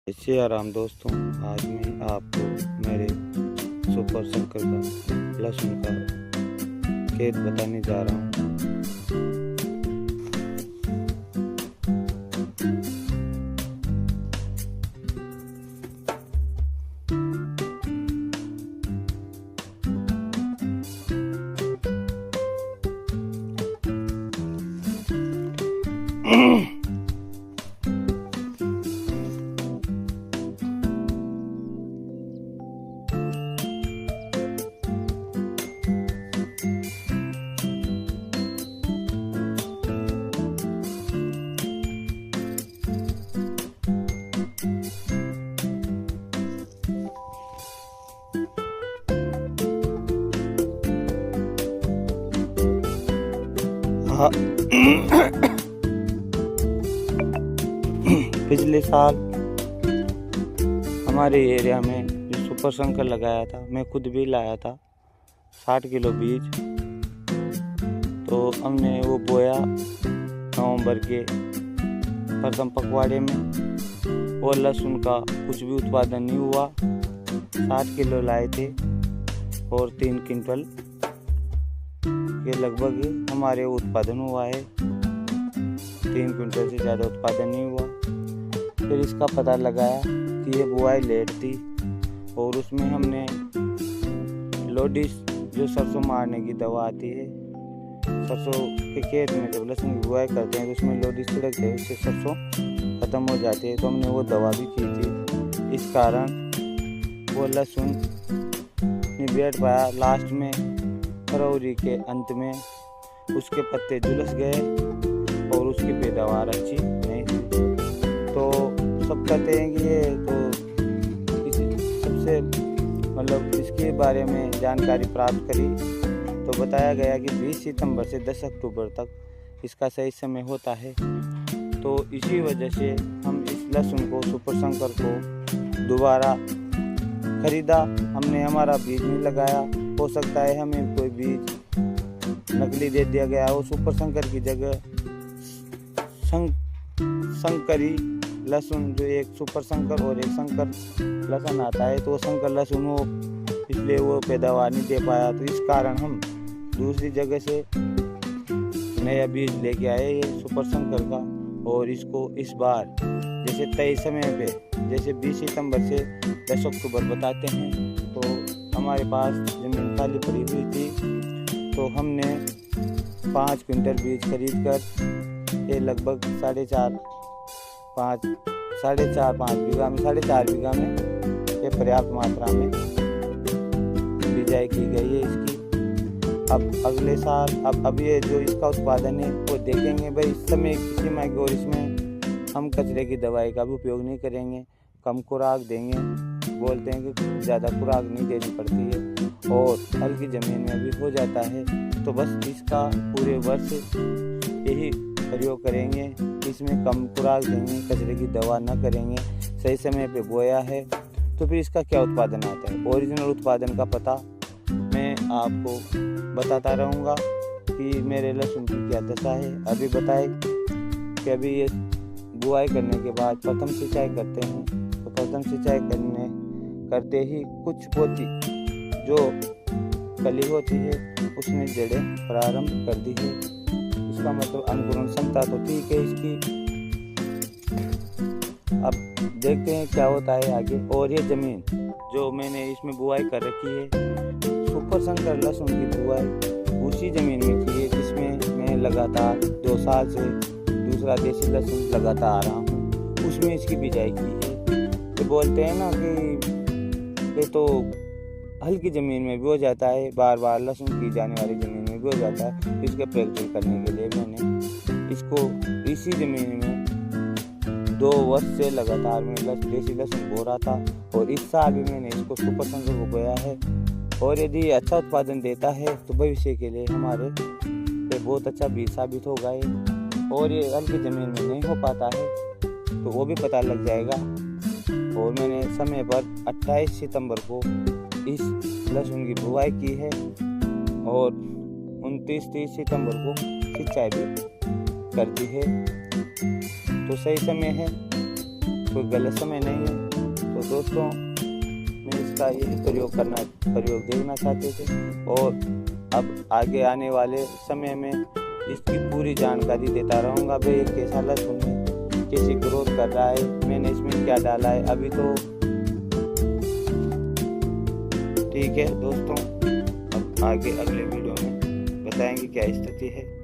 जय आराम दोस्तों, आज मैं आपको मेरे सुपर शंकर का लहसुन का खेत बताने जा रहा हूँ। पिछले साल हमारे एरिया में जो सुपर शंकर लगाया था, मैं खुद भी लाया था 60 किलो बीज। तो हमने वो बोया नवंबर के प्रथम पखवाड़े में, और लहसुन का कुछ भी उत्पादन नहीं हुआ। 60 किलो लाए थे और 3 क्विंटल के लगभग हमारे उत्पादन हुआ है। 3 क्विंटल से ज़्यादा उत्पादन नहीं हुआ। फिर इसका पता लगाया कि ये बुआई लेट थी, और उसमें हमने लोडिस जो सरसों मारने की दवा आती है, सरसों के खेत में जब लहसुन की बुआई करते हैं तो उसमें लोडिस छिड़कते हैं, उससे सरसों ख़त्म हो जाती है। तो हमने वो दवा भी की थी, इस कारण वो लहसुन नहीं बैठ पाया। लास्ट में फरवरी के अंत में उसके पत्ते झुलस गए और उसकी पैदावार अच्छी नहीं हुई। तो सब कहते हैं कि ये तो सबसे इसके बारे में जानकारी प्राप्त करी तो बताया गया कि 20 सितंबर से 10 अक्टूबर तक इसका सही समय होता है। तो इसी वजह से हम इस लहसुन को, सुपर शंकर को दोबारा खरीदा। हमने हमारा बीज नहीं लगाया। हो सकता है हमें कोई बीज नकली दे दिया गया हो। सुपर शंकर की जगह शंकरी लहसुन, जो एक सुपर शंकर और एक शंकर लहसुन आता है, तो वो शंकर लहसुन हो, इसलिए वो पैदावार नहीं दे पाया। तो इस कारण हम दूसरी जगह से नया बीज लेके आए ये सुपर शंकर का, और इसको इस बार जैसे तय समय पे, जैसे 20 सितंबर से 10 अक्टूबर बताते हैं, तो हमारे पास ज़मीन खाली पड़ी हुई थी। तो हमने 5 क्विंटल बीज खरीद कर ये लगभग 4.5 बीघा में, 4.5 बीघा में ये पर्याप्त मात्रा में बिजाई की गई है इसकी। अब अगले साल अब ये जो इसका उत्पादन है वो देखेंगे। भाई इस समय किसी में और इसमें हम कचरे की दवाई का भी उपयोग नहीं करेंगे, कम खुराक देंगे। बोलते हैं कि ज़्यादा खुराक नहीं देनी पड़ती है और हल्की ज़मीन में भी हो जाता है। तो बस इसका पूरे वर्ष यही प्रयोग करेंगे, इसमें कम खुराक देंगे, कचरे की दवा न करेंगे, सही समय पे बोया है। तो फिर इसका क्या उत्पादन आता है, ओरिजिनल उत्पादन का पता मैं आपको बताता रहूँगा कि मेरे लहसुन की क्या दशा है। अभी बताए कि अभी ये बुआई करने के बाद प्रथम सिंचाई करते हैं, तो प्रथम सिंचाई करते ही कुछ पोती जो कली होती है उसने जड़ें प्रारंभ कर दी है। इसका मतलब अंकुरण क्षमता तो ठीक है इसकी। अब देखते हैं क्या होता है आगे। और ये ज़मीन जो मैंने इसमें बुआई कर रखी है, सुपर शंकर लहसुन की बुआई उसी ज़मीन में की है जिसमें मैं लगातार 2 साल से दूसरा देसी लहसुन लगाता आ रहा हूँ, उसमें इसकी बिजाई की है। तो बोलते हैं ना कि ये तो हल्की ज़मीन में भी हो जाता है, बार बार लहसुन की जाने वाली ज़मीन में भी हो जाता है। इसके प्रैक्टिस करने के लिए मैंने इसको इसी ज़मीन में 2 वर्ष से लगातार मैं देसी लहसुन बो रहा था, और इस साल भी मैंने इसको सुपर शंकर को बोया है। और यदि अच्छा उत्पादन देता है तो भविष्य के लिए हमारे पे बहुत अच्छा बीज साबित होगा ये। और ये हल्की ज़मीन में नहीं हो पाता है तो वो भी पता लग जाएगा। और मैंने समय पर 28 सितंबर को इस लहसुन की बुआई की है, और 29-30 सितंबर को सिंचाई भी कर दी है। तो सही समय है, कोई गलत समय नहीं है। तो दोस्तों मैं इसका यही प्रयोग देखना चाहते थे, और अब आगे आने वाले समय में इसकी पूरी जानकारी देता रहूँगा। भाई कैसा लहसुन है, कैसे ग्रोथ कर रहा है, मैंने इसमें क्या डाला है अभी। तो ठीक है दोस्तों, अब आगे अगले वीडियो में बताएंगे क्या स्थिति है।